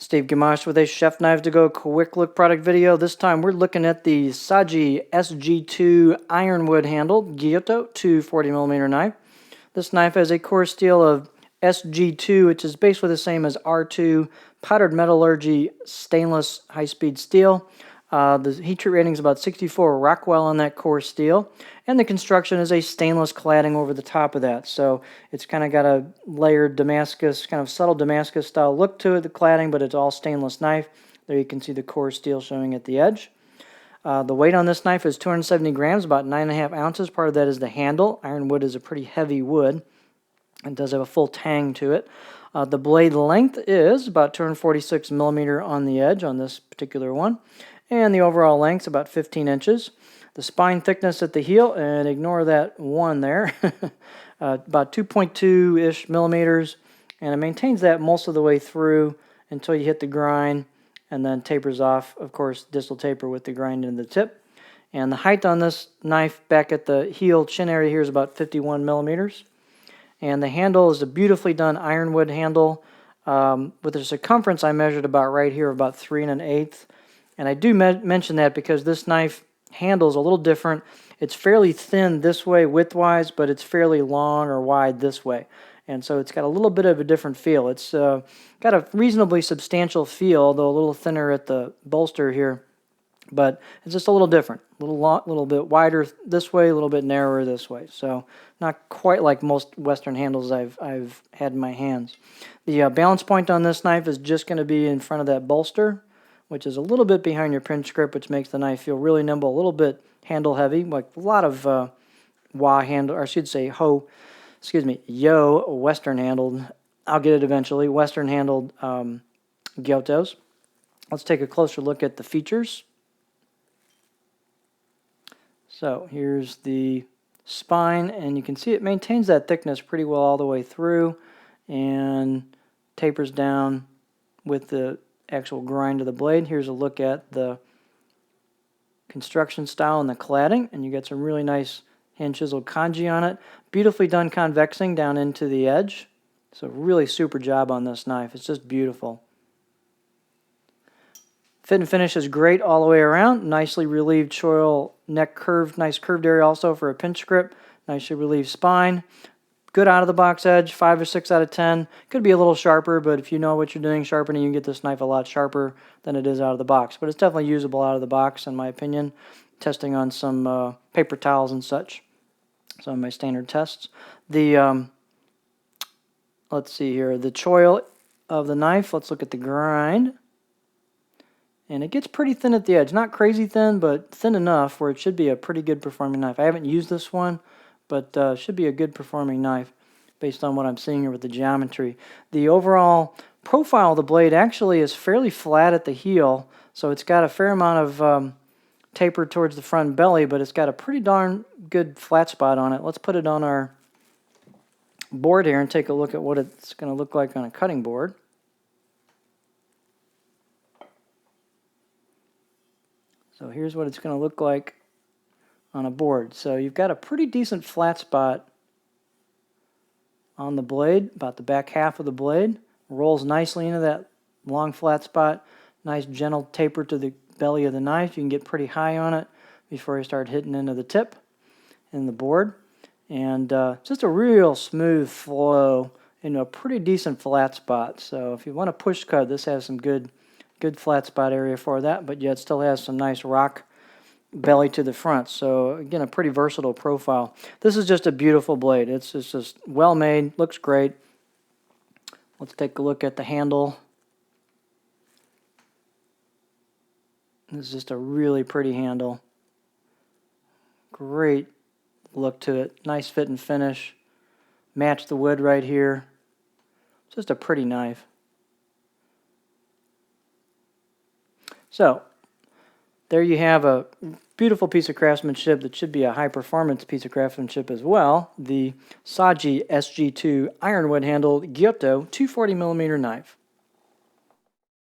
Steve Gamache with a Chef Knives to Go quick look product video. This time we're looking at the Saji SG-2 Ironwood handled Gyuto 240mm knife. This knife has a core steel of SG-2, which is basically the same as R2 powdered metallurgy stainless high-speed steel. The heat treat rating is about 64 Rockwell on that core steel, and the construction is a stainless cladding over the top of that. So it's kind of got a layered Damascus, kind of subtle Damascus style look to it, the cladding, but it's all stainless knife. There you can see the core steel showing at the edge. The weight on this knife is 270 grams, about 9.5 ounces. Part of that is the handle. Ironwood is a pretty heavy wood. It does have a full tang to it. The blade length is about 246 millimeter on the edge on this particular one. And the overall length is about 15 inches. The spine thickness at the heel, and ignore that one there, about 2.2-ish millimeters. And it maintains that most of the way through until you hit the grind, and then tapers off, of course, distal taper with the grind in the tip. And the height on this knife back at the heel chin area here is about 51 millimeters. And the handle is a beautifully done ironwood handle with a circumference I measured about right here, about 3 1/8. And I do mention that because this knife handle is a little different. It's fairly thin this way widthwise, but it's fairly long or wide this way. And so it's got a little bit of a different feel. It's got a reasonably substantial feel, though a little thinner at the bolster here. But it's just a little different, a little bit wider this way, a little bit narrower this way. So not quite like most Western handles I've had in my hands. The balance point on this knife is just going to be in front of that bolster, which is a little bit behind your pinch grip, which makes the knife feel really nimble, a little bit handle heavy, like a lot of Yo Western handled. I'll get it eventually. Western handled Gyutos. Let's take a closer look at the features. So here's the spine, and you can see it maintains that thickness pretty well all the way through and tapers down with the actual grind of the blade. Here's a look at the construction style and the cladding, and you get some really nice hand chiseled kanji on it. Beautifully done convexing down into the edge. So really super job on this knife. It's just beautiful. Fit and finish is great all the way around. Nicely relieved choil neck curve, nice curved area also for a pinch grip. Nicely relieved spine. Good out of the box edge, 5 or 6 out of 10. Could be a little sharper, but if you know what you're doing sharpening, you can get this knife a lot sharper than it is out of the box. But it's definitely usable out of the box, in my opinion. Testing on some paper towels and such. Some of my standard tests. The let's see here, the choil of the knife. Let's look at the grind. And it gets pretty thin at the edge. Not crazy thin, but thin enough where it should be a pretty good performing knife. I haven't used this one, but should be a good performing knife based on what I'm seeing here with the geometry. The overall profile of the blade actually is fairly flat at the heel, so it's got a fair amount of taper towards the front belly, but it's got a pretty darn good flat spot on it. Let's put it on our board here and take a look at what it's going to look like on a cutting board. So here's what it's going to look like on a board. So you've got a pretty decent flat spot on the blade, about the back half of the blade. Rolls nicely into that long flat spot. Nice gentle taper to the belly of the knife. You can get pretty high on it before you start hitting into the tip in the board. And just a real smooth flow into a pretty decent flat spot. So if you want to push cut, this has some good flat spot area for that, but yet still has some nice rock belly to the front. So again, a pretty versatile profile. This is just a beautiful blade. It's just well made, looks great. Let's take a look at the handle. This is just a really pretty handle. Great look to it. Nice fit and finish. Match the wood right here. Just a pretty knife. So, there you have a beautiful piece of craftsmanship that should be a high-performance piece of craftsmanship as well. The Saji SG-2 Ironwood handled Gyuto 240mm knife.